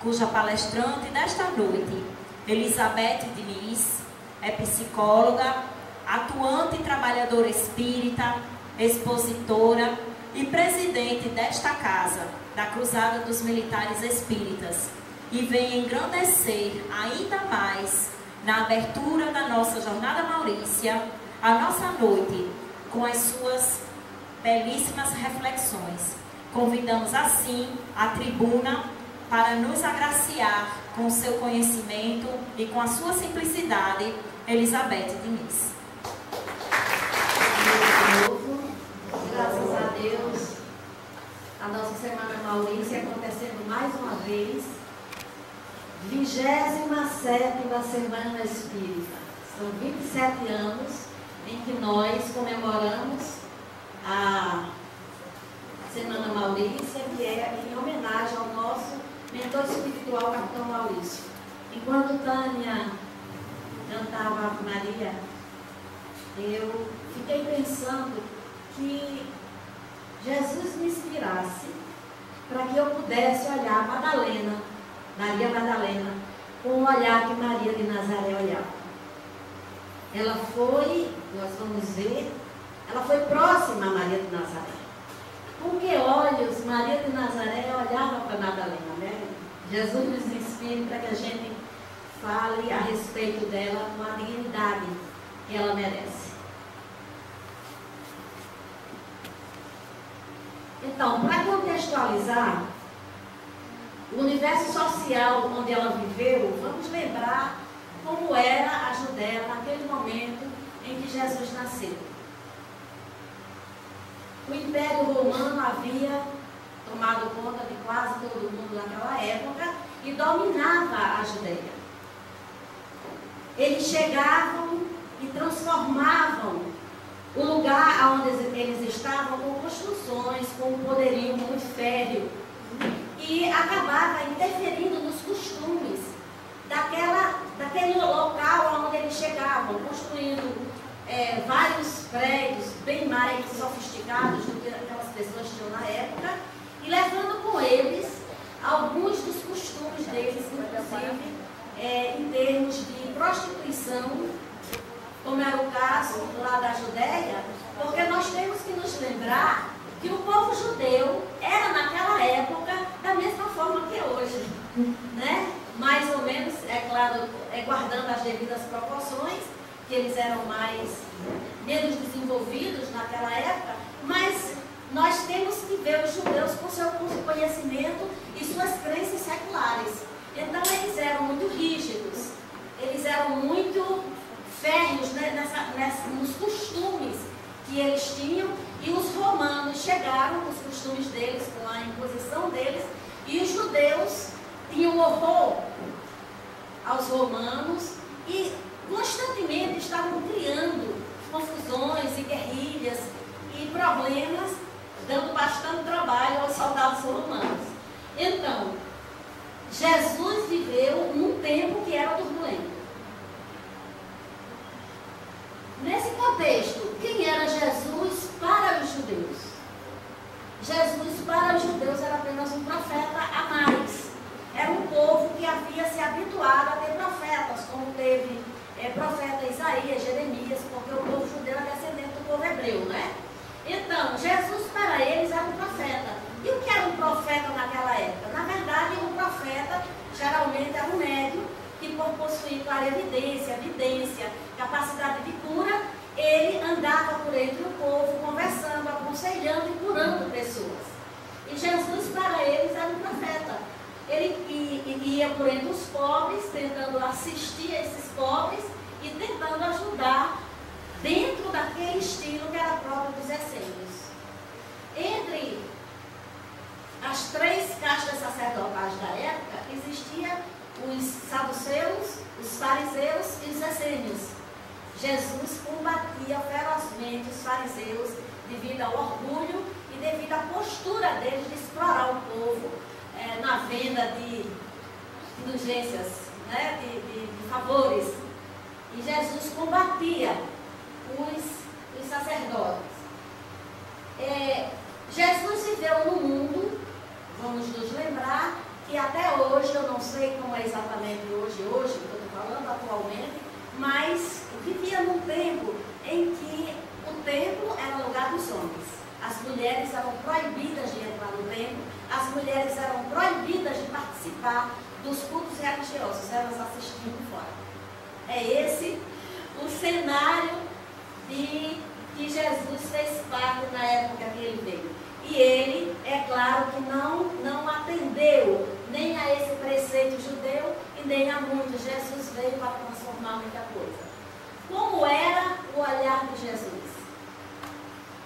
cuja palestrante desta noite, Elizabeth Diniz, é psicóloga, atuante e trabalhadora espírita, expositora e presidente desta casa, da Cruzada dos Militares Espíritas, e vem engrandecer ainda mais, na abertura da nossa Jornada Maurícia, a nossa noite, com as suas belíssimas reflexões. Convidamos assim a tribuna para nos agraciar com o seu conhecimento e com a sua simplicidade, Elizabeth Diniz. Graças a Deus, a nossa Semana Maurícia acontecendo mais uma vez, 27ª Semana Espírita. São 27 anos em que nós comemoramos a Semana Maurícia, que é em homenagem ao nosso mentor espiritual, Capitão Maurício. Enquanto Tânia cantava Ave Maria, eu fiquei pensando que Jesus me inspirasse para que eu pudesse olhar Madalena, Maria Madalena, com o olhar que Maria de Nazaré olhava. Ela foi, nós vamos ver, ela foi próxima a Maria de Nazaré. Com que olhos Maria de Nazaré olhava para Madalena, né? Jesus nos inspira para que a gente fale a respeito dela com a dignidade que ela merece. Então, para contextualizar o universo social onde ela viveu, vamos lembrar como era a Judéia naquele momento em que Jesus nasceu. O Império Romano havia tomado conta de quase todo mundo naquela época e dominava a Judéia. Eles chegavam e transformavam o lugar onde eles estavam com construções, com um poderio muito férreo, e acabava interferindo nos costumes daquele local onde eles chegavam, construindo vários prédios bem mais sofisticados do que aquelas pessoas tinham na época, e levando com eles alguns dos costumes deles, inclusive em termos de prostituição, como era o caso lá da Judéia, porque nós temos que nos lembrar que o povo judeu era naquela época da mesma forma que hoje, né? Mais ou menos, é claro, guardando as devidas proporções, que eles eram menos desenvolvidos naquela época, mas nós temos que ver os judeus com seu conhecimento e suas crenças seculares. Então eles eram muito rígidos, eles eram muito férreos, né, nos costumes que eles tinham, e os romanos chegaram com os costumes deles, com a imposição deles, e os judeus tinham horror aos romanos e constantemente estavam criando confusões e guerrilhas e problemas, dando bastante trabalho aos soldados romanos. Então, Jesus viveu num tempo que era turbulento. Nesse contexto, quem era Jesus para os judeus? Jesus para os judeus era apenas um profeta a mais. Era um povo que havia se habituado a ter profetas, como teve profeta Isaías, Jeremias, porque o povo judeu é descendente do povo hebreu, né? Então, Jesus para eles era um profeta. E o que era um profeta naquela época? Na verdade, um profeta geralmente era um médium que, por possuir clarividência, vidência, capacidade de cura, ele andava por entre o povo, conversando, aconselhando e curando pessoas. E Jesus para eles era um profeta. Ele ia por entre os pobres, tentando assistir a esses pobres e tentando ajudar dentro daquele estilo que era próprio dos essênios. Entre as três castas sacerdotais da época, existia os saduceus, os fariseus e os essênios. Jesus combatia ferozmente os fariseus devido ao orgulho e devido à postura deles de explorar o povo na venda de indulgências, né, de favores. E Jesus combatia os sacerdotes. Jesus viveu no mundo, vamos nos lembrar, que até hoje Hoje eu não sei como é exatamente hoje, que eu estou falando atualmente, mas vivia num tempo em que o templo era lugar dos homens. As mulheres eram proibidas de entrar no templo, as mulheres eram proibidas de participar dos cultos religiosos, elas assistiam fora. É esse o cenário que Jesus fez parte na época que ele veio. E ele, é claro que não atendeu nem a esse preceito judeu e nem a muitos. Jesus veio para transformar muita coisa. Como era o olhar de Jesus?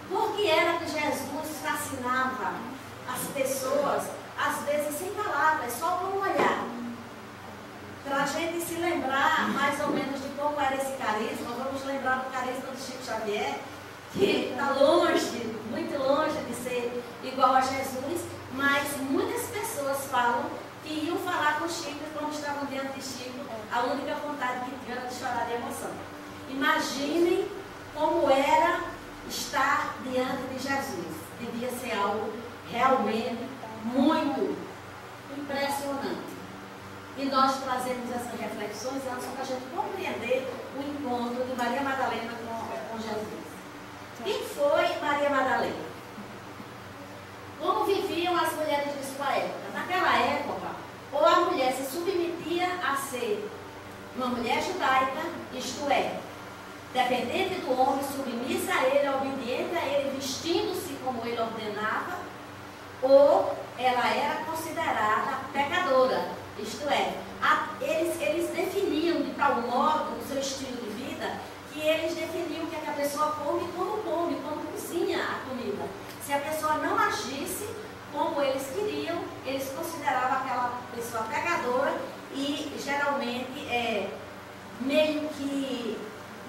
Por que era que Jesus fascinava as pessoas, às vezes sem palavras, só com um olhar? Para a gente se lembrar mais ou menos de como era esse carisma, vamos lembrar do carisma de Chico Xavier, que está longe, muito longe de ser igual a Jesus, mas muitas pessoas falam que iam falar com Chico e quando estavam diante de Chico, a única vontade que tinham era de chorar de emoção. Imaginem como era estar diante de Jesus. Devia ser algo realmente muito impressionante. E nós trazemos essas reflexões para a gente compreender o encontro de Maria Madalena com Jesus. Quem foi Maria Madalena? Como viviam as mulheres de sua época? Naquela época, ou a mulher se submetia a ser uma mulher judaica, isto é, dependente do homem, submissa a ele, obediente a ele, vestindo-se como ele ordenava, ou ela era considerada pecadora, isto é, eles definiam de tal modo o seu estilo de vida, que eles definiam o que a pessoa come, como cozinha a comida. Se a pessoa não agisse como eles queriam, eles consideravam aquela pessoa pecadora e geralmente meio que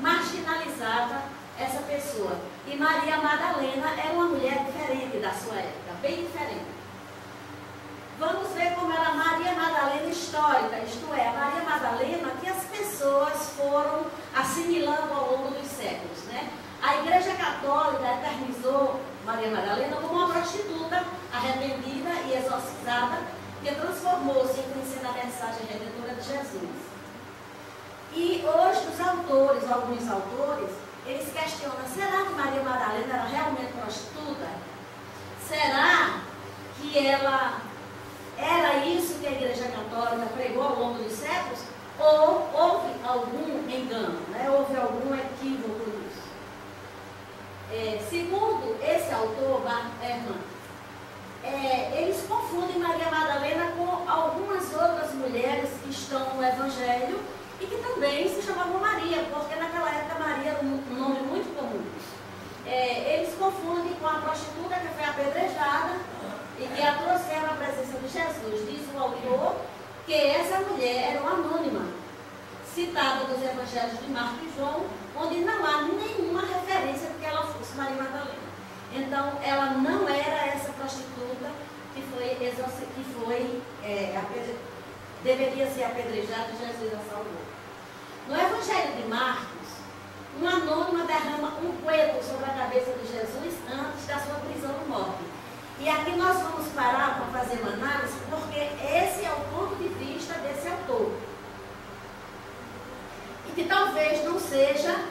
marginalizava essa pessoa. E Maria Madalena era uma mulher diferente da sua época, bem diferente. Vamos ver como era Maria Madalena histórica, isto é, a Maria Madalena que as pessoas foram assimilando ao longo dos séculos, né? A Igreja Católica eternizou Maria Madalena como uma prostituta arrependida e exorcizada que transformou-se em conhecer a mensagem redentora de Jesus. E hoje os autores, alguns autores, eles questionam, será que Maria Madalena era realmente prostituta? Será que ela era isso que a Igreja Católica pregou ao longo dos séculos? Ou houve algum engano, né? Houve algum equívoco nisso? Segundo esse autor, Herman, eles confundem Maria Madalena com algumas outras mulheres que estão no Evangelho e que também se chamavam Maria, porque naquela época Maria era um nome muito comum. Eles confundem com a prostituta que foi apedrejada e que a trouxeram à presença de Jesus. Diz o autor que essa mulher era uma anônima, citada nos evangelhos de Marcos e João, onde não há nenhuma referência de que ela fosse Maria Madalena. Então, ela não era essa prostituta que deveria ser apedrejada e Jesus a salvou. No evangelho de Marcos, uma anônima derrama um coelho sobre a cabeça de Jesus antes da sua prisão e morte. E aqui nós vamos parar para fazer uma análise, porque esse é o ponto de vista desse autor. E que talvez não seja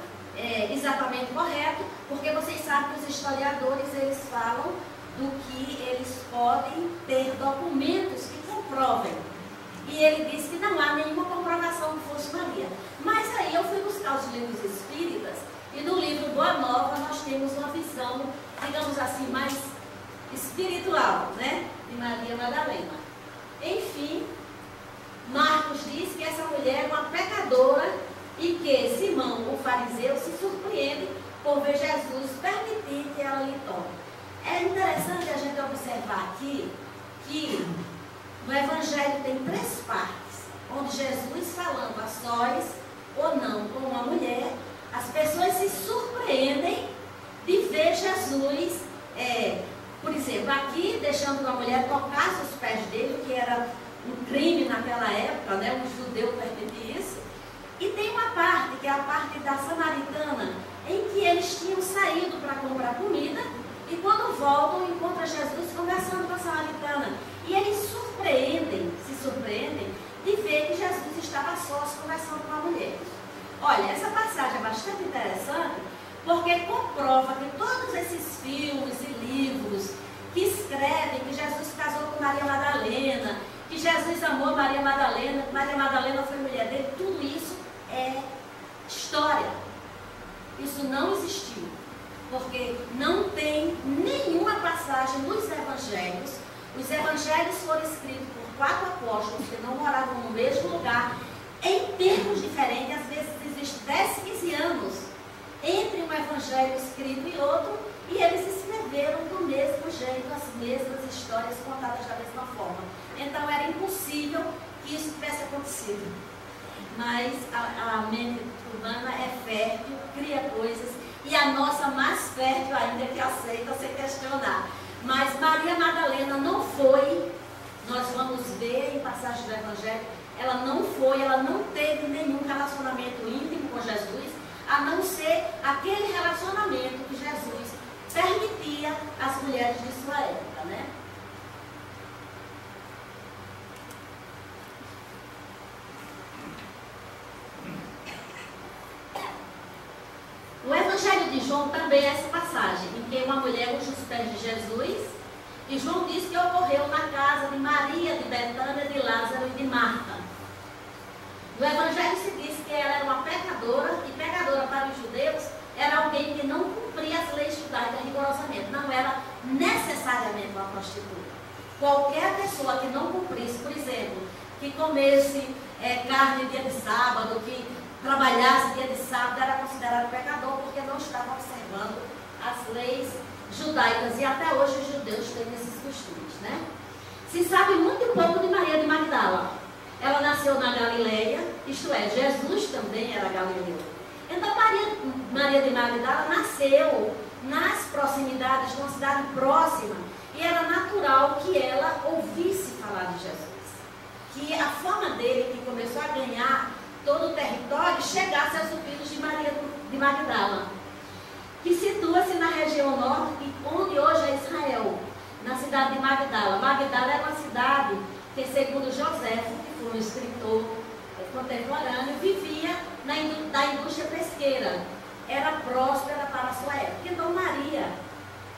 exatamente correto, porque vocês sabem que os historiadores, eles falam do que eles podem ter documentos que comprovem. E ele diz que não há nenhuma comprovação que fosse Maria. Mas aí eu fui buscar os livros espíritas, e no livro Boa Nova nós temos uma visão, digamos assim, mais espiritual, né, de Maria Madalena. Enfim, Marcos diz que essa mulher é uma pecadora e que Simão, o fariseu, se surpreende por ver Jesus permitir que ela lhe toque. É interessante a gente observar aqui que no Evangelho tem 3 partes, onde Jesus falando a sós ou não com uma mulher, as pessoas se surpreendem de ver Jesus, por exemplo, aqui deixando uma mulher tocar os pés dele, que era um crime naquela época, né? Um judeu permitir isso. E tem uma parte, que é a parte da samaritana, em que eles tinham saído para comprar comida, e quando voltam, encontram Jesus conversando com a samaritana. E eles se surpreendem Olha, essa passagem é bastante interessante, porque comprova que todos esses filmes e livros que escrevem que Jesus casou com Maria Madalena, que Jesus amou Maria Madalena, que Maria Madalena foi mulher dele, tudo isso é história. Isso não existiu, porque não tem nenhuma passagem nos evangelhos. Os evangelhos foram escritos por 4 apóstolos que não moravam no mesmo lugar, em termos diferentes. Às vezes existe 10, 15 anos entre um evangelho escrito e outro, e eles escreveram do mesmo jeito as mesmas histórias contadas da mesma forma. Então era impossível que isso tivesse acontecido. Mas a mente humana é fértil, cria coisas, e a nossa mais fértil ainda, que aceita sem questionar. Mas Maria Madalena não foi, nós vamos ver em passagem do Evangelho, ela não teve nenhum relacionamento íntimo com Jesus, a não ser aquele relacionamento que Jesus permitia às mulheres de sua época, né? O Evangelho de João também é essa passagem, em que uma mulher unge os pés de Jesus, e João diz que ocorreu na casa de Maria, de Betânia, de Lázaro e de Marta. No Evangelho se diz que ela era uma pecadora, e pecadora para os judeus era alguém que não cumpria as leis judaicas rigorosamente, não era necessariamente uma prostituta. Qualquer pessoa que não cumprisse, por exemplo, que comesse carne dia de sábado, que trabalhasse dia de sábado, era considerado pecador, porque não estava observando as leis judaicas, e até hoje os judeus têm esses costumes, né? Se sabe muito pouco de Maria de Magdala. Ela nasceu na Galileia, isto é, Jesus também era galileu. Então Maria de Magdala nasceu nas proximidades de uma cidade próxima, e era natural que ela ouvisse falar de Jesus, que a fama dele, que começou a ganhar todo o território, chegasse aos ouvidos de Maria de Magdala, que situa-se na região norte, onde hoje é Israel, na cidade de Magdala. Magdala era uma cidade que, segundo Joséfo, que foi um escritor contemporâneo, vivia da indústria pesqueira. Era próspera para a sua época. Então Maria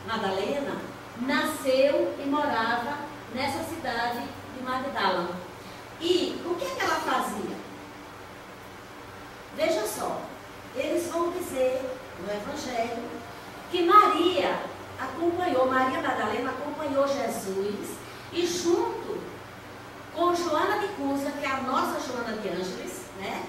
Madalena nasceu e morava nessa cidade de Magdala. E o que é que ela fazia? Veja só, eles vão dizer no Evangelho que Maria Madalena acompanhou Jesus, e junto com Joana de Cusa, que é a nossa Joana de Ângeles, né?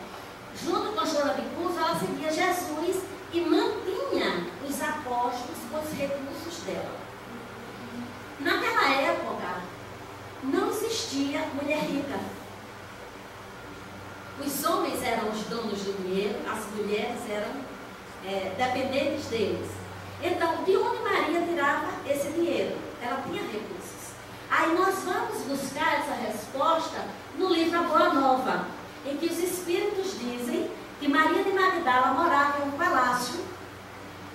Junto com Joana de Cusa, ela seguia Jesus e mantinha os apóstolos com os recursos dela. Naquela época, não existia mulher rica. Os homens eram os donos do dinheiro, as mulheres eram dependentes deles. Então, de onde Maria tirava esse dinheiro? Ela tinha recursos. Aí nós vamos buscar essa resposta no livro A Boa Nova, em que os Espíritos dizem que Maria de Magdala morava em um palácio,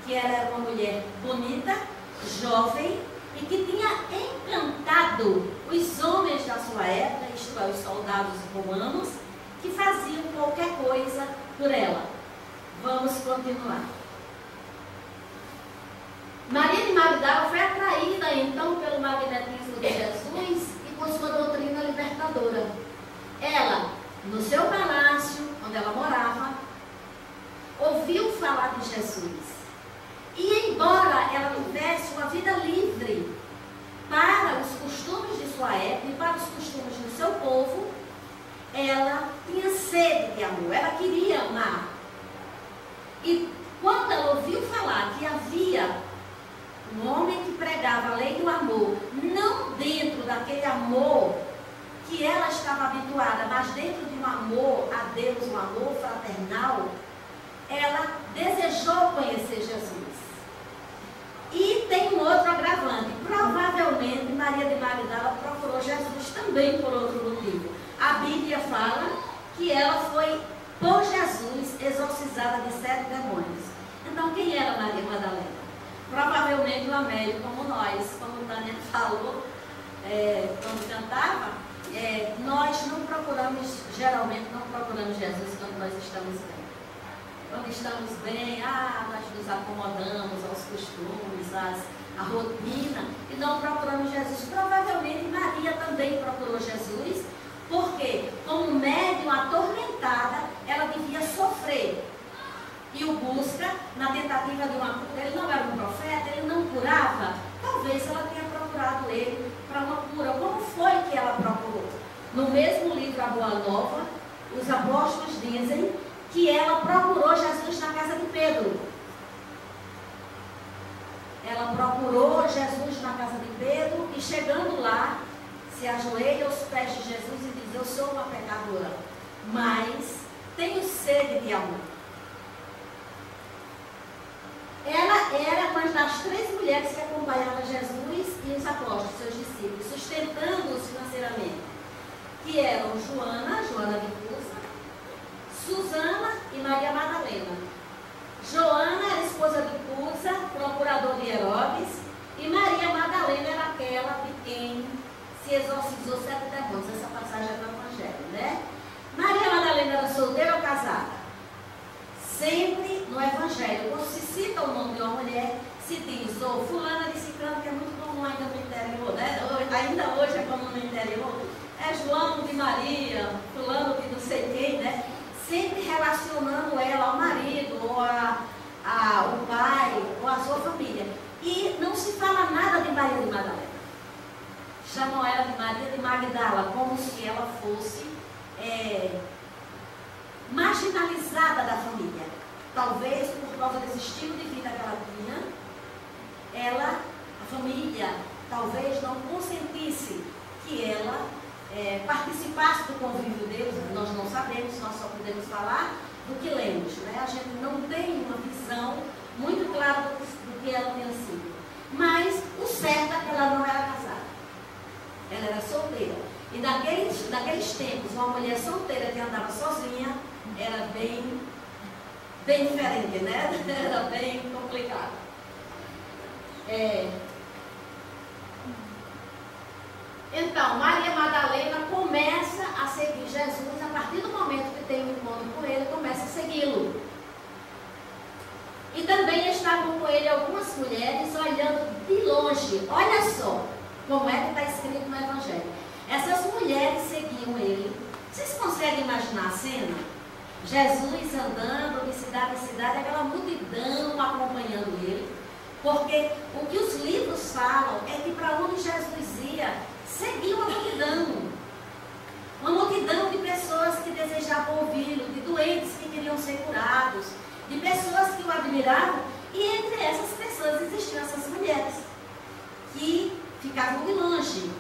que ela era uma mulher bonita, jovem, e que tinha encantado os homens da sua época, isto é, os soldados romanos, que faziam qualquer coisa por ela. Vamos continuar. Maria de Magdala foi atraída então pelo magnetismo de Jesus e por sua doutrina libertadora. Ela, no seu palácio, onde ela morava, ouviu falar de Jesus. E embora ela tivesse uma vida livre para os costumes de sua época e para os costumes do seu povo, ela tinha sede de amor, ela queria amar. E quando ela ouviu falar que havia um homem que pregava a lei do amor, não dentro daquele amor que ela estava habituada, mas dentro de um amor a Deus, um amor fraternal, ela desejou conhecer Jesus. E tem um outro agravante. Provavelmente Maria de Magdala procurou Jesus também por outro motivo. A Bíblia fala que ela foi, por Jesus, exorcizada de 7 demônios. Então, quem era Maria Madalena? Provavelmente o Amélio, como nós, como Tânia falou, quando cantava, nós não procuramos, geralmente não procuramos Jesus quando nós estamos bem. quando estamos bem, nós nos acomodamos aos costumes, à rotina, e não procuramos Jesus. Provavelmente Maria também procurou Jesus, porque como médium atormentada, ela devia sofrer. E o busca na tentativa de uma cura. Ele não era um profeta, ele não curava. Talvez ela tenha procurado ele para uma cura. Como foi que ela procurou? No mesmo livro A Boa Nova, os apóstolos dizem que ela procurou Jesus na casa de Pedro. Ela procurou Jesus na casa de Pedro e chegando lá, se ajoelha aos pés de Jesus e diz: eu sou uma pecadora, mas tenho sede de amor. Ela era uma das 3 mulheres que acompanhavam Jesus e os apóstolos, seus discípulos, sustentando-os financeiramente, que eram Joana de Cusa, Susana e Maria Madalena. Joana era esposa de Cusa, procurador de Herodes, e Maria Madalena era aquela de quem se exorcizou 7 demônios. Essa passagem é do Evangelho, né? Maria Madalena era solteira ou casada? Sempre no Evangelho, quando se cita o nome de uma mulher, se diz, ou fulana de ciclano, que é muito comum ainda no interior, né? Ainda hoje é comum no interior, é João de Maria, fulano de não sei quem, né? Sempre relacionando ela ao marido, ou ao pai, ou à sua família. E não se fala nada de Maria de Madalena. Chamam ela de Maria de Magdala, como se ela fosse marginalizada da família. Talvez por causa desse estilo de vida que ela tinha, a família, talvez não consentisse que ela participasse do convívio deles. Nós não sabemos, nós só podemos falar do que lemos, né? A gente não tem uma visão muito clara do que ela tinha sido. Mas o certo é que ela não era casada. Ela era solteira. E naqueles tempos, uma mulher solteira que andava sozinha era bem diferente, né? Era bem complicado. Então, Maria Madalena começa a seguir Jesus. A partir do momento que tem um encontro com ele, começa a segui-lo. E também estavam com ele algumas mulheres olhando de longe. Olha só como é que está escrito no Evangelho. Essas mulheres seguiam ele. Vocês conseguem imaginar a cena? Jesus andando de cidade em cidade, aquela multidão acompanhando ele. Porque o que os livros falam é que para onde Jesus ia, seguia uma multidão. Uma multidão de pessoas que desejavam ouvi-lo, de doentes que queriam ser curados, de pessoas que o admiravam. E entre essas pessoas existiam essas mulheres que ficavam de longe.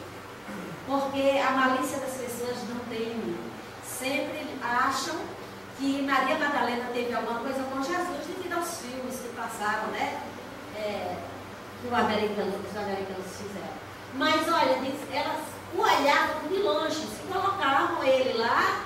Porque a malícia das pessoas não tem. Sempre acham que Maria Madalena teve alguma coisa com Jesus devido aos filmes que passaram, né? Que os americanos fizeram. Mas olha, elas o olhavam de longe, se colocavam ele lá,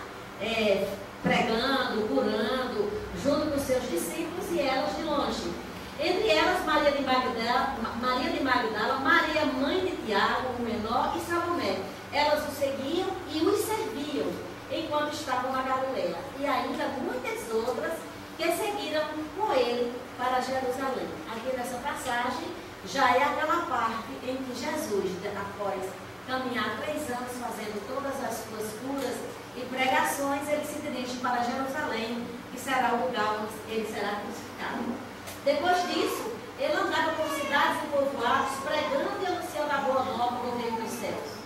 pregando, curando, junto com seus discípulos, e elas de longe. Entre elas, Maria de Magdala, Maria, mãe de Tiago, o menor, e Salomé. Elas o seguiam e os serviam enquanto estavam na Galileia. E ainda muitas outras que seguiram com ele para Jerusalém. Aqui nessa passagem já é aquela parte em que Jesus, após caminhar 3 anos fazendo todas as suas curas e pregações, ele se dirige para Jerusalém, que será o lugar onde ele será crucificado. Depois disso, ele andava por cidades e povoados, pregando e anunciando a boa nova no reino dos céus.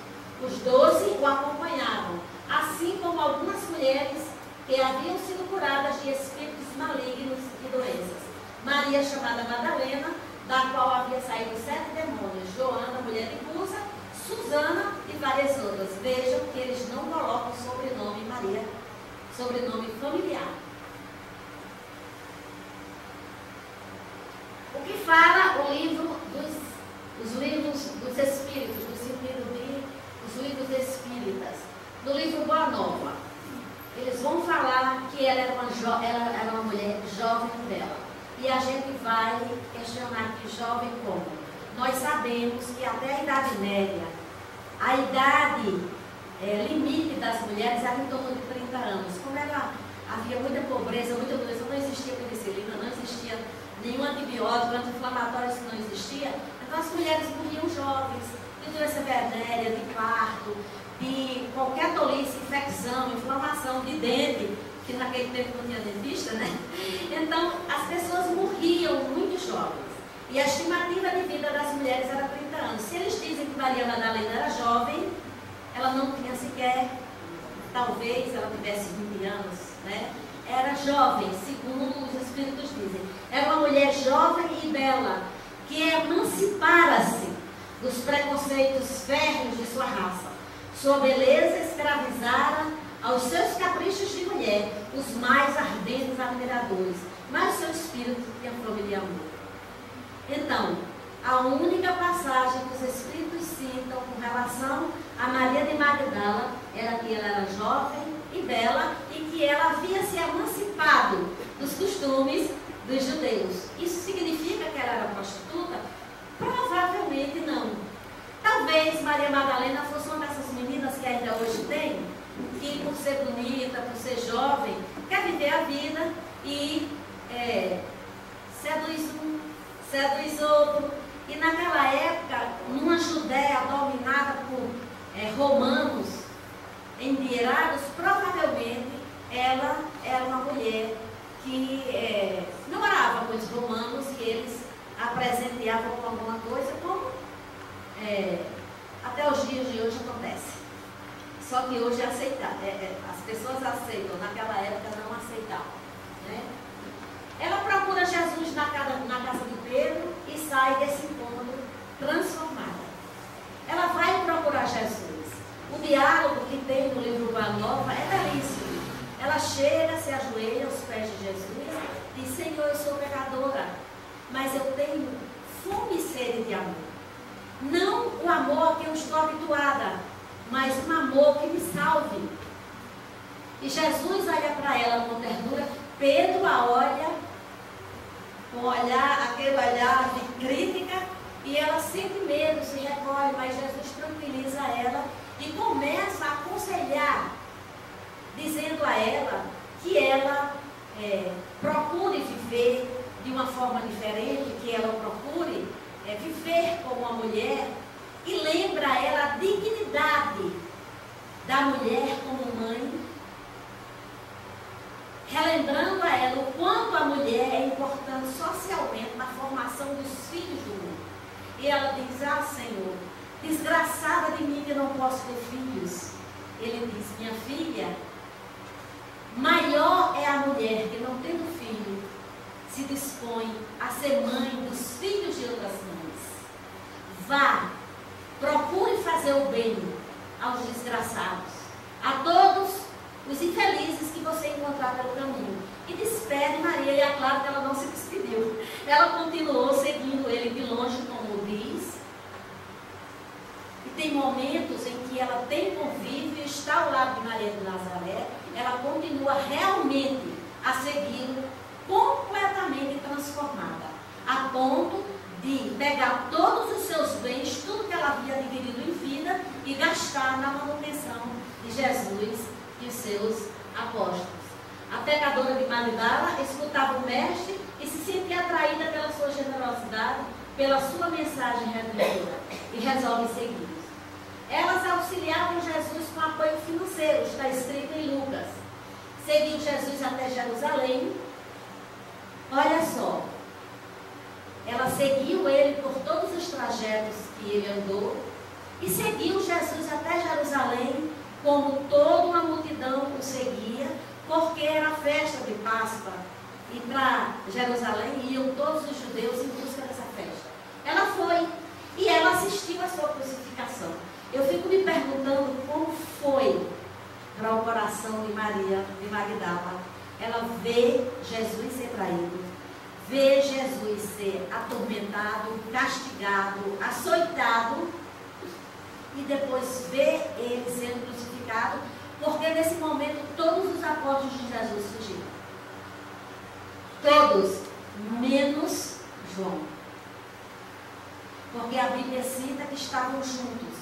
Os 12 o acompanhavam, assim como algumas mulheres que haviam sido curadas de espíritos malignos e doenças. Maria, chamada Madalena, da qual havia saído 7 demônios, Joana, mulher de Cusa, Susana e várias outras. Vejam que eles não colocam sobrenome Maria, sobrenome familiar. O que fala o livro os livros dos Espíritos, no sentido de os livros espíritas, no livro Boa Nova, eles vão falar que ela era uma mulher jovem e bela. E a gente vai questionar que jovem como? Nós sabemos que até a Idade Média, a idade limite das mulheres era em torno de 30 anos. Como era havia muita pobreza, muita doença, não existia penicilina, não existia nenhum antibiótico, anti-inflamatório, isso não existia. Então as mulheres morriam jovens, de doença venérea, de parto, de qualquer tolice, infecção, inflamação de dente, que naquele tempo não tinha dentista, né? Então as pessoas morriam muito jovens. E a estimativa de vida das mulheres era 30 anos. Se eles dizem que Maria Madalena era jovem, ela não tinha sequer, talvez ela tivesse 20 anos, né? Era jovem, segundo os Espíritos dizem. Era uma mulher jovem e bela, que emancipara-se dos preconceitos férreos de sua raça. Sua beleza escravizara aos seus caprichos de mulher, os mais ardentes admiradores, mas seu espírito tinha fome de amor. Então, a única passagem que os Espíritos citam com relação a Maria de Magdala era que ela era jovem e bela e que ela havia se emancipado dos costumes dos judeus. Isso significa que ela era prostituta? Provavelmente não. Talvez Maria Madalena fosse uma dessas meninas que ainda hoje tem, que por ser bonita, por ser jovem, quer viver a vida e seduz um, seduz outro. E naquela época, numa Judéia dominada por romanos endinheirados, provavelmente ela era uma mulher que namorava com os romanos e eles a presenteavam com alguma coisa, como até os dias de hoje acontece. Só que hoje é aceitar, as pessoas aceitam, naquela época não aceitavam, né? Ela procura Jesus na casa de Pedro e sai desse encontro transformada. Ela vai procurar Jesus. O diálogo que tem no livro Boa Nova é belíssimo. Ela chega, se ajoelha aos pés de Jesus e diz: Senhor, eu sou pecadora, mas eu tenho fome e sede de amor. Não o amor que eu estou habituada, mas um amor que me salve. E Jesus olha para ela com ternura. Pedro a olha com aquele olhar de crítica, e ela sente medo, se recolhe, mas Jesus tranquiliza ela e começa a aconselhar, dizendo a ela que ela procure viver de uma forma diferente, que ela procure viver como uma mulher, e lembra a ela a dignidade da mulher como mãe, relembrando a ela o quanto a mulher é importante socialmente na formação dos filhos do mundo. E ela diz: ah, Senhor, desgraçada de mim que não posso ter filhos. Ele diz: minha filha, maior é a mulher que não tendo filho, se dispõe a ser mãe dos filhos de outras mães. Vá, procure fazer o bem aos desgraçados, a todos os infelizes que você encontrar pelo caminho. E despede Maria, e é claro que ela não se despediu. Ela continuou seguindo ele de longe, como diz. E tem momentos em que ela tem convívio e está ao lado de Maria de Nazaré. Ela continua realmente a segui-lo, completamente transformada, a ponto de pegar todos os seus bens, tudo que ela havia adquirido em vida, e gastar na manutenção de Jesus e os seus apóstolos. A pecadora de Magdala escutava o mestre e se sentia atraída pela sua generosidade, pela sua mensagem redentora, e resolve segui-los. Elas auxiliavam Jesus com apoio financeiro, está escrito em Lucas. Seguiu Jesus até Jerusalém. Olha só, ela seguiu ele por todos os trajetos que ele andou, e seguiu Jesus até Jerusalém, como toda uma multidão o seguia, porque era a festa de Páscoa, e para Jerusalém iam todos os judeus em busca dessa festa. Ela foi, e ela assistiu à sua crucificação. Eu fico me perguntando como foi para o coração de Maria de Magdala. Ela vê Jesus ser traído, vê Jesus ser atormentado, castigado, açoitado, e depois vê ele sendo crucificado, porque nesse momento todos os apóstolos de Jesus fugiram. Todos, menos João. Porque a Bíblia cita que estavam juntos,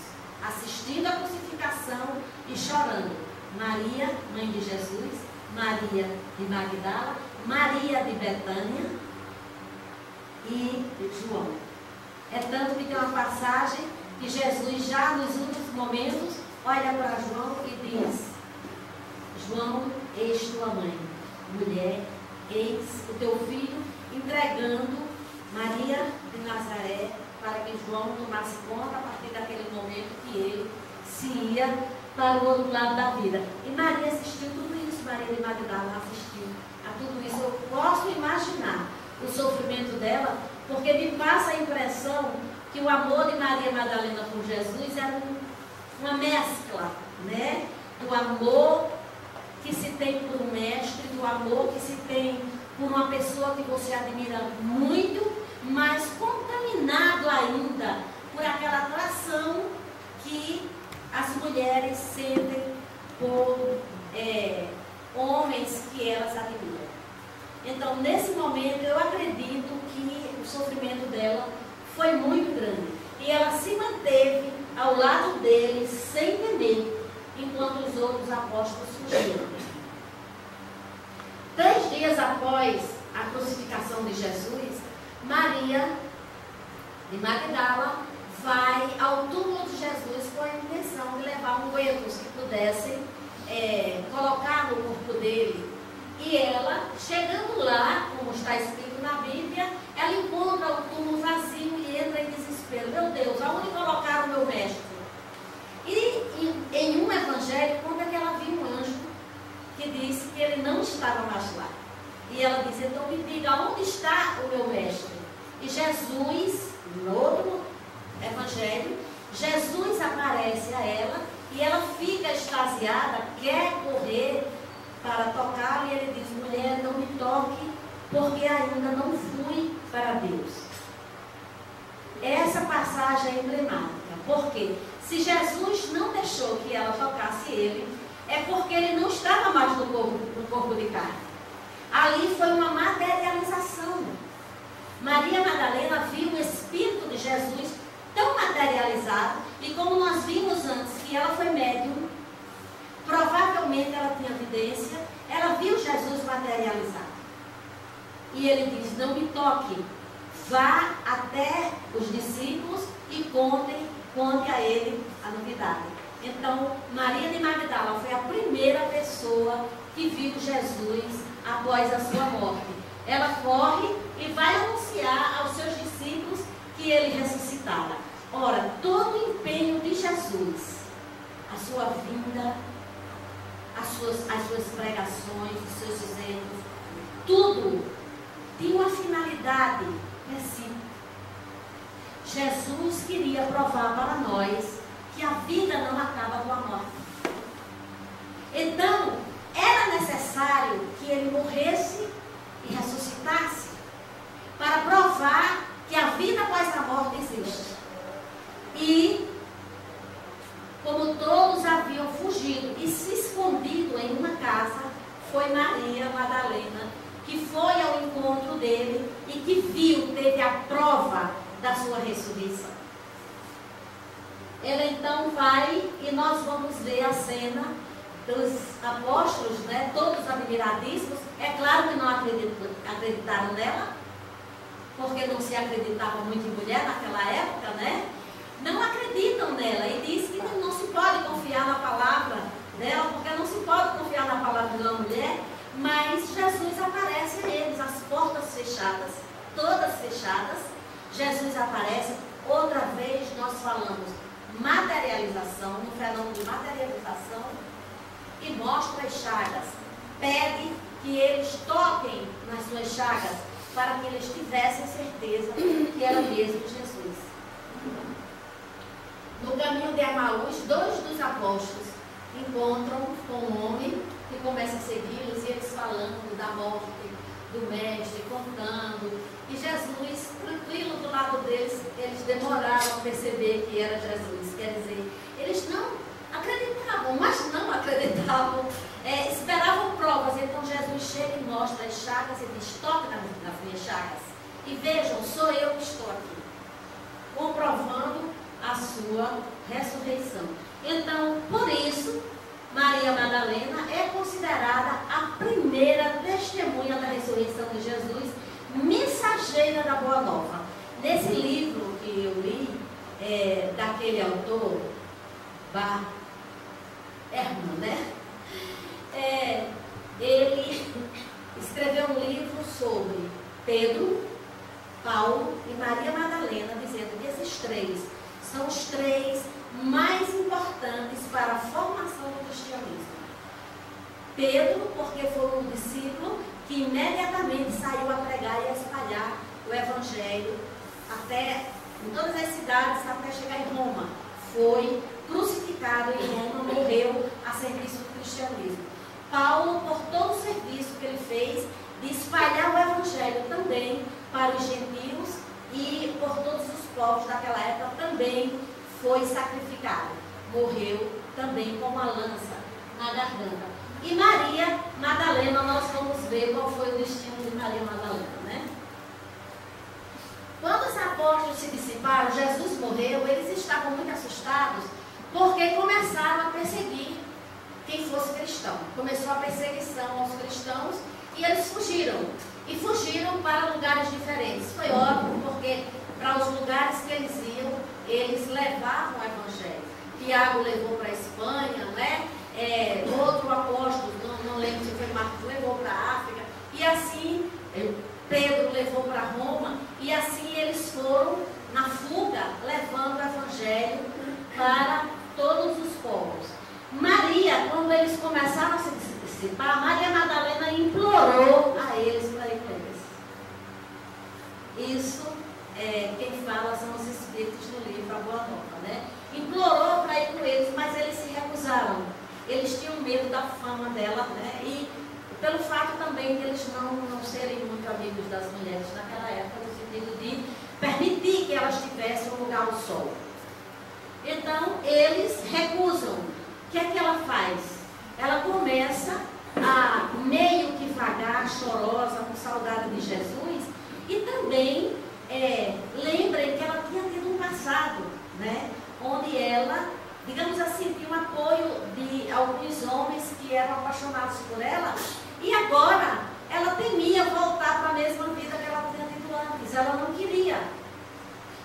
assistindo à crucificação e chorando. Maria, mãe de Jesus, Maria de Magdala, Maria de Betânia e João. É tanto que tem uma passagem que Jesus, já nos últimos momentos, olha para João e diz: João, eis tua mãe. Mulher, eis o teu filho, entregando Maria de Nazaré para que João tomasse conta a partir daquele momento que ele se ia para o outro lado da vida. E Maria assistiu tudo isso, Maria de Magdala assistiu a tudo isso. Eu posso imaginar o sofrimento dela, porque me passa a impressão que o amor de Maria Madalena por Jesus era uma mescla, né? Do amor que se tem por um mestre, do amor que se tem por uma pessoa que você admira muito, mas contaminado ainda por aquela atração que as mulheres sentem por homens que elas admiram. Então, nesse momento, eu acredito que o sofrimento dela foi muito grande. E ela se manteve ao lado dele sem temer, enquanto os outros apóstolos fugiram. 3 dias após a crucificação de Jesus, Maria de Magdala vai ao túmulo de Jesus com a intenção de levar unguentos que pudessem colocar no corpo dele. E ela, chegando lá, como está escrito na Bíblia, ela encontra o túmulo vazio e entra em desespero. Meu Deus, aonde colocaram o meu mestre? E em um evangelho, conta que ela viu um anjo que disse que ele não estava mais lá. E ela diz: então me diga, onde está o meu mestre? E Jesus, no outro evangelho, Jesus aparece a ela e ela fica extasiada, quer correr para tocá-lo, e ele diz: mulher, não me toque, porque ainda não fui para Deus. Essa passagem é emblemática, porque se Jesus não deixou que ela tocasse ele, é porque ele não estava mais no corpo de carne. Ali foi uma materialização. Maria Madalena viu o Espírito de Jesus tão materializado, e como nós vimos antes que ela foi médium, provavelmente ela tinha evidência, ela viu Jesus materializado. E ele diz: não me toque, vá até os discípulos e conte a ele a novidade. Então, Maria de Magdala foi a primeira pessoa que viu Jesus após a sua morte. Ela corre e vai anunciar aos seus discípulos que ele ressuscitara. Ora, todo o empenho de Jesus, a sua vinda, as suas pregações, os seus exemplos, tudo tinha uma finalidade recíproca. Jesus queria provar para nós que a vida não acaba com a morte. Então, era necessário que ele morresse e ressuscitasse para provar que a vida após a morte existe. E, como todos haviam fugido e se escondido em uma casa, foi Maria Madalena que foi ao encontro dele e que viu, teve a prova da sua ressurreição. Ela então vai e nós vamos ver a cena dos apóstolos, né, todos admiradíssimos. É claro que não acreditaram nela, porque não se acreditava muito em mulher naquela época, né? Não acreditam nela e diz que não se pode confiar na palavra dela, porque não se pode confiar na palavra de uma mulher. Mas Jesus aparece a eles, as portas fechadas, todas fechadas. Jesus aparece. Outra vez nós falamos materialização, no fenômeno de materialização, e mostra as chagas. Pede que eles toquem nas suas chagas, para que eles tivessem certeza que era mesmo Jesus. No caminho de Emaús, 2 dos apóstolos encontram com um homem que começa a segui-los, e eles falando da morte do mestre, contando. E Jesus, tranquilo do lado deles, eles demoraram a perceber que era Jesus. Quer dizer, eles não acreditavam, mas não acreditavam, esperavam provas. Então Jesus chega e mostra as chagas e diz: toque nas minhas chagas e vejam, sou eu que estou aqui, comprovando a sua ressurreição. Então, por isso, Maria Madalena é considerada a mensageira da Boa Nova. Nesse livro que eu li, daquele autor, Bart Ehrman, né? Ele escreveu um livro sobre Pedro, Paulo e Maria Madalena, dizendo que esses três são os três mais importantes para a formação do cristianismo. Pedro, porque foi um discípulo que imediatamente saiu a pregar e a espalhar o evangelho em todas as cidades até chegar em Roma. Foi crucificado em Roma, morreu a serviço do cristianismo. Paulo, por todo o serviço que ele fez de espalhar o evangelho também para os gentios e por todos os povos daquela época, também foi sacrificado. Morreu também com uma lança na garganta. E Maria Madalena, nós vamos ver qual foi o destino de Maria Madalena, né? Quando os apóstolos se dissiparam, Jesus morreu, eles estavam muito assustados, porque começaram a perseguir quem fosse cristão. Começou a perseguição aos cristãos e eles fugiram. E fugiram para lugares diferentes. Foi óbvio, porque para os lugares que eles iam, eles levavam o evangelho. Tiago levou para a Espanha, né? Outro apóstolo, não lembro se foi Marcos, levou para a África. E assim, Pedro levou para Roma. E assim eles foram na fuga, levando o evangelho para todos os povos. Maria, quando eles começaram a se dissipar, Maria Madalena implorou a eles para ir com eles. Isso, quem fala são os espíritos no livro A Boa Nova, né? Implorou para ir com eles, mas eles se recusaram. Eles tinham medo da fama dela, né? E pelo fato também de eles não serem muito amigos das mulheres naquela época, no sentido de permitir que elas tivessem um lugar ao sol. Então, eles recusam. O que é que ela faz? Ela começa a meio que vagar, chorosa, com saudade de Jesus, e também lembrem que ela tinha tido um passado, né? Onde ela, digamos assim, tinha um apoio de alguns homens que eram apaixonados por ela, e agora ela temia voltar para a mesma vida que ela tinha tido antes. Ela não queria.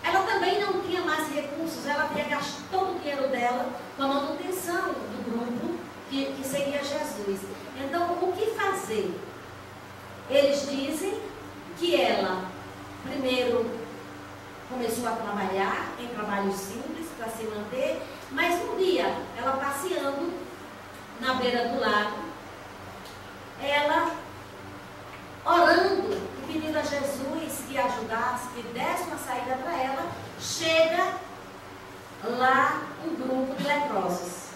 Ela também não tinha mais recursos, ela havia gasto todo o dinheiro dela com a manutenção do grupo que seguia Jesus. Então, o que fazer? Eles dizem que ela, primeiro, começou a trabalhar em trabalhos simples para se manter, mas um dia, ela passeando na beira do lago, ela orando e pedindo a Jesus que ajudasse, que desse uma saída para ela, chega lá um grupo de leprosos.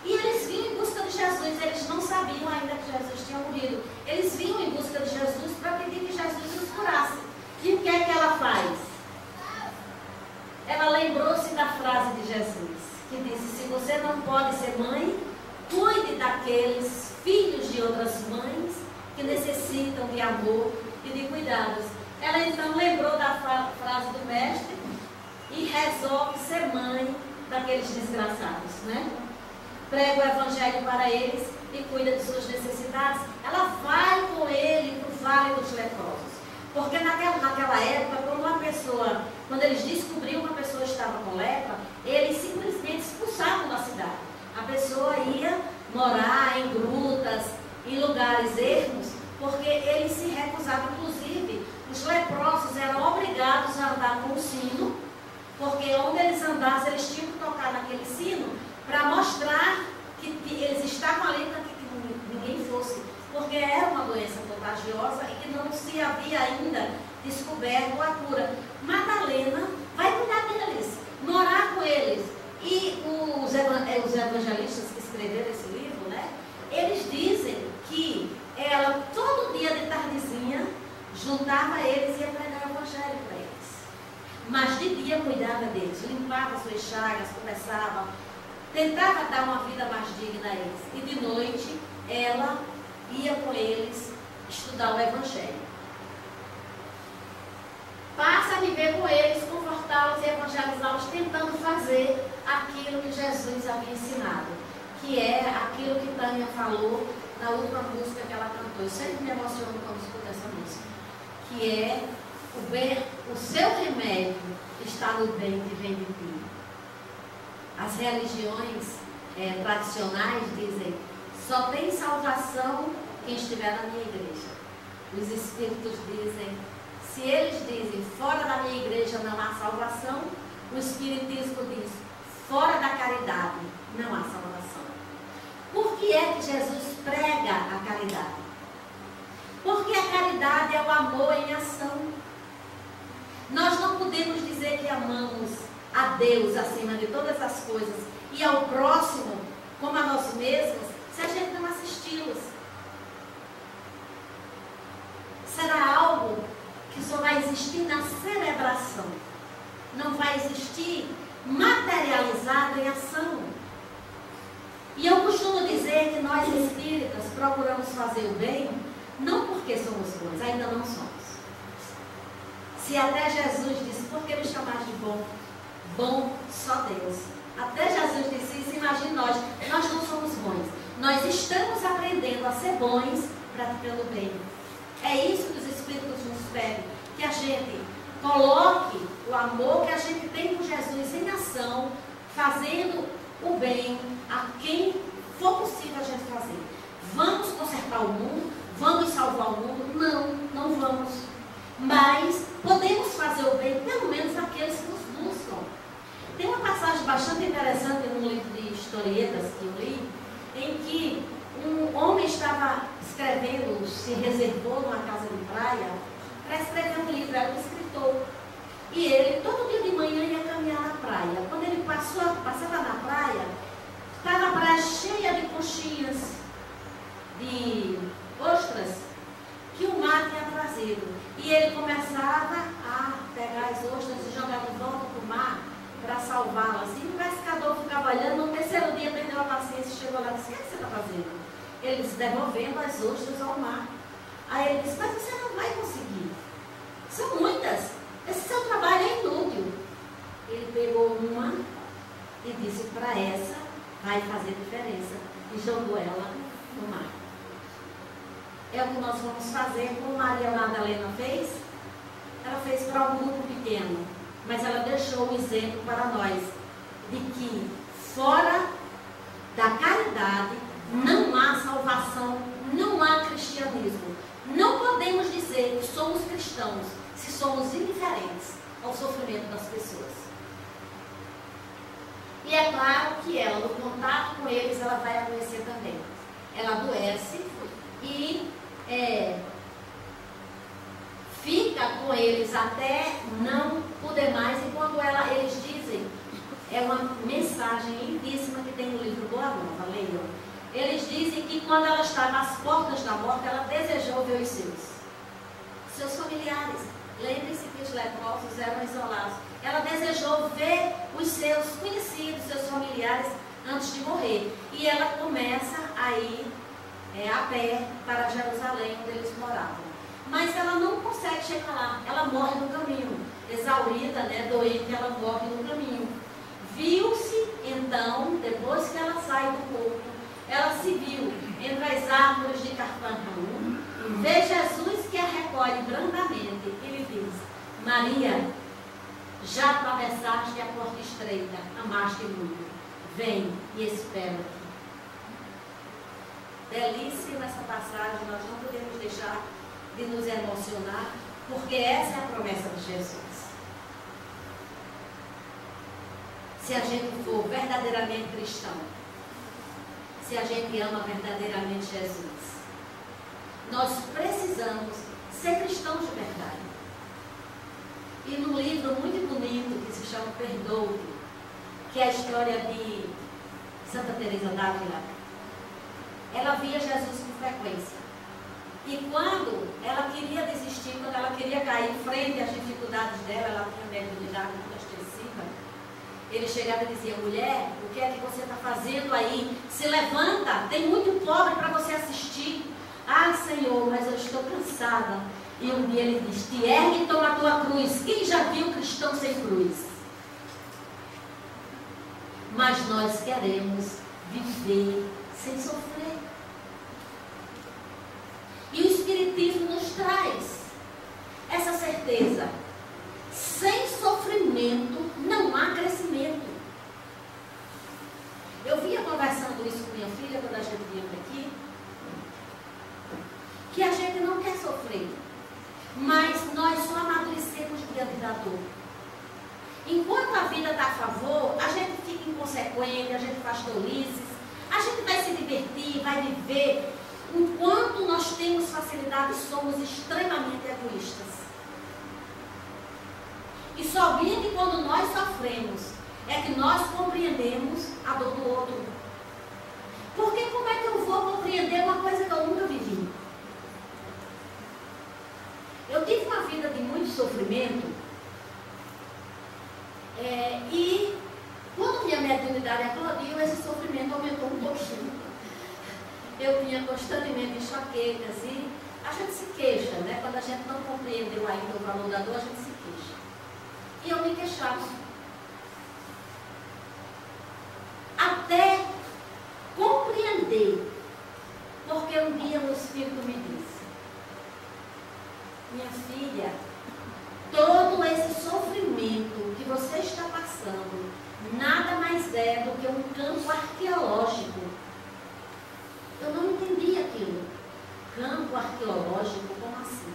E eles vinham em busca de Jesus, eles não sabiam ainda que Jesus tinha morrido. Eles vinham em busca de Jesus para pedir que Jesus os curasse. E o que é que ela faz? Ela lembrou-se da frase de Jesus, que disse: se você não pode ser mãe, cuide daqueles filhos de outras mães que necessitam de amor e de cuidados. Ela então lembrou da frase do mestre e resolve ser mãe daqueles desgraçados, né? Prega o evangelho para eles e cuida de suas necessidades. Ela vai com ele para o Vale dos Leprosos. Porque naquela época, quando eles descobriam que uma pessoa estava com lepra, eles simplesmente expulsavam da cidade. A pessoa ia morar em grutas, em lugares ermos, porque eles se recusavam. Inclusive, os leprosos eram obrigados a andar com o sino, porque onde eles andassem, eles tinham que tocar naquele sino para mostrar que eles estavam ali para que ninguém fosse, porque era uma doença contagiosa e que não se havia ainda descoberto a cura. Madalena vai cuidar deles, morar com eles. E os evangelistas que escreveram esse livro, né, eles dizem que ela, todo dia de tardezinha, juntava eles e ia pregar o evangelho para eles. Mas de dia cuidava deles, limpava suas chagas, conversava, tentava dar uma vida mais digna a eles. E de noite, ela ia com eles estudar o evangelho. Passa a viver com eles, confortá-los e evangelizá-los, tentando fazer aquilo que Jesus havia ensinado, que é aquilo que Tânia falou na última música que ela cantou. Eu sempre me emociono quando escuto essa música, que é o seu remédio está no bem que vem de ti. As religiões tradicionais dizem, só tem salvação quem estiver na minha igreja. Os espíritos dizem, se eles dizem, fora da minha igreja não há salvação, o espiritismo diz, fora da caridade não há salvação. Por que é que Jesus prega a caridade? Porque a caridade é o amor em ação. Nós não podemos dizer que amamos a Deus acima de todas as coisas e ao próximo como a nós mesmos se a gente não assisti-los. Será algo que só vai existir na celebração, não vai existir materializado em ação. E eu costumo dizer que nós espíritas procuramos fazer o bem não porque somos bons, ainda não somos. Se até Jesus disse, por que me chamar de bom? Bom só Deus. Até Jesus disse isso, imagine nós não somos bons. Nós estamos aprendendo a ser bons praticando o bem. É isso que os Espíritos nos pedem, que a gente coloque o amor que a gente tem por Jesus em ação, fazendo o bem a quem for possível a gente fazer. Vamos consertar o mundo? Vamos salvar o mundo? Não vamos. Mas podemos fazer o bem, pelo menos aqueles que nos buscam. Tem uma passagem bastante interessante num livro de historietas que eu li, em que um homem estava escrevendo, se reservou numa casa de praia para escrever um livro, era um escritor. E ele, todo dia de manhã, ia caminhar na praia. Quando ele passava na praia, estava a praia cheia de conchinhas, de ostras, que o mar tinha trazido. E ele começava a pegar as ostras e jogar de volta para o mar para salvá-las. E o pescador ficava olhando, no terceiro dia perdeu a paciência e chegou lá e disse, o que você está fazendo? Ele disse, devolvendo as ostras ao mar. Aí ele disse, mas você não vai conseguir. São muitas. Esse seu trabalho é inútil. Ele pegou uma e disse, para essa vai fazer diferença. E jogou ela no mar. É o que nós vamos fazer, como Maria Madalena fez. Ela fez para um grupo pequeno, mas ela deixou um exemplo para nós de que fora da caridade não há salvação, não há cristianismo. Não podemos dizer que somos cristãos se somos indiferentes ao sofrimento das pessoas. E é claro que ela, no contato com eles, ela vai adoecer também. Ela adoece e fica com eles até não poder mais. E quando eles dizem, é uma mensagem lindíssima que tem no livro Boa Nova, leiam. Eles dizem que quando ela estava às portas da morte, ela desejou ver os seus familiares. Lembre-se que os leprosos eram isolados. Ela desejou ver os seus conhecidos, seus familiares, antes de morrer. E ela começa a ir a pé para Jerusalém, onde eles moravam. Mas ela não consegue chegar lá. Ela morre no caminho. Exaurida, doente, ela morre no caminho. Viu-se, então, depois que ela sai do corpo, ela se viu entre as árvores de Cafarnaum, vê Jesus que a recolhe brandamente e lhe diz, Maria, já atravessaste a porta estreita, amaste muito, vem e espera aqui. Belíssima essa passagem, nós não podemos deixar de nos emocionar, porque essa é a promessa de Jesus. Se a gente for verdadeiramente cristão, se a gente ama verdadeiramente Jesus, nós precisamos ser cristãos de verdade. E num livro muito bonito que se chama Perdoe, que é a história de Santa Teresa d'Ávila, ela via Jesus com frequência. E quando ela queria desistir, quando ela queria cair em frente às dificuldades dela, ela tinha mediunidade muito extensiva, ele chegava e dizia, mulher, o que é que você está fazendo aí? Se levanta, tem muito pobre para você assistir. Ai, Senhor, mas eu estou cansada. E um dia ele diz, te ergue e toma a tua cruz. Quem já viu cristão sem cruz? Mas nós queremos viver sem sofrer. E o Espiritismo nos traz. essa certeza. Sem sofrimento não há crescimento. Eu vinha conversando isso com minha filha quando a gente vinha aqui, que a gente não quer sofrer, mas nós só amadurecemos diante da dor. Enquanto a vida está a favor, a gente fica inconsequente, a gente faz tolices, a gente vai se divertir, vai viver. Enquanto nós temos facilidade, somos extremamente egoístas. E somente quando nós sofremos é que nós compreendemos a dor do outro. Porque como é que eu vou compreender uma coisa que eu nunca vivi? Eu tive uma vida de muito sofrimento, e quando minha mediunidade eclodiu, esse sofrimento aumentou um pouquinho. Eu tinha constantemente enxaquecas e a gente se queixa, né? Quando a gente não compreendeu ainda o valor da dor, a gente se queixa. E eu me queixava. Até compreender, porque um dia o Espírito me disse: minha filha, todo esse sofrimento que você está passando nada mais é do que um campo arqueológico. Eu não entendi aquilo. Campo arqueológico, como assim?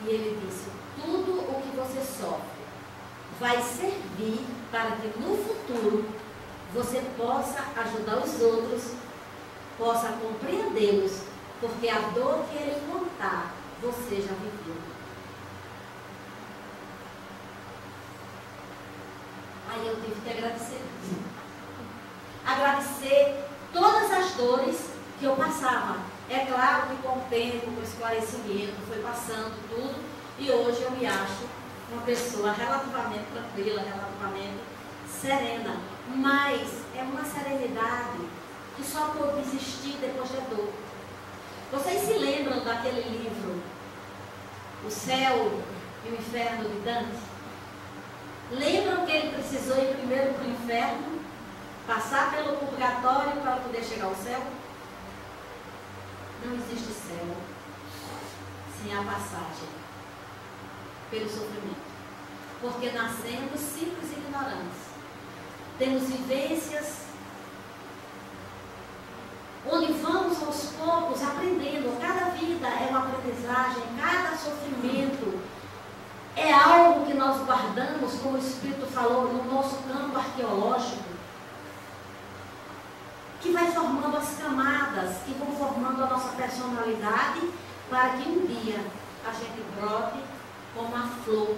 E ele disse: tudo o que você sofre vai servir para que no futuro você possa ajudar os outros, possa compreendê-los, porque a dor que ele contar, você já viveu. Aí eu tive que agradecer. Agradecer todas as dores que eu passava. É claro que com o tempo, com o esclarecimento, foi passando tudo, e hoje eu me acho uma pessoa relativamente tranquila, relativamente serena. Mas é uma serenidade que só pode existir depois da dor. Vocês se lembram daquele livro, O Céu e o Inferno de Dante? Lembram que ele precisou ir primeiro para o inferno, passar pelo purgatório para poder chegar ao céu? Não existe céu sem a passagem pelo sofrimento. Porque nascemos simples e ignorantes. Temos vivências onde vamos aos poucos aprendendo. Cada vida é uma aprendizagem, cada sofrimento é algo que nós guardamos, como o Espírito falou, no nosso campo arqueológico, que vai formando as camadas, que vão formando a nossa personalidade, para que um dia a gente brote como a flor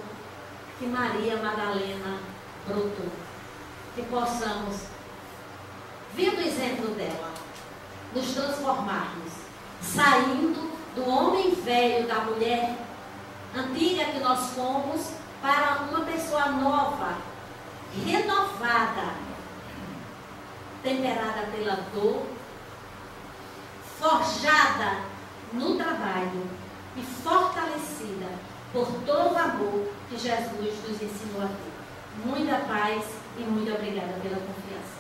que Maria Madalena brotou. Que possamos, vendo o exemplo dela, nos transformarmos, saindo do homem velho, da mulher antiga que nós fomos, para uma pessoa nova, renovada, temperada pela dor, forjada no trabalho e fortalecida por todo o amor que Jesus nos ensinou a ter. Muita paz e muito obrigada pela confiança.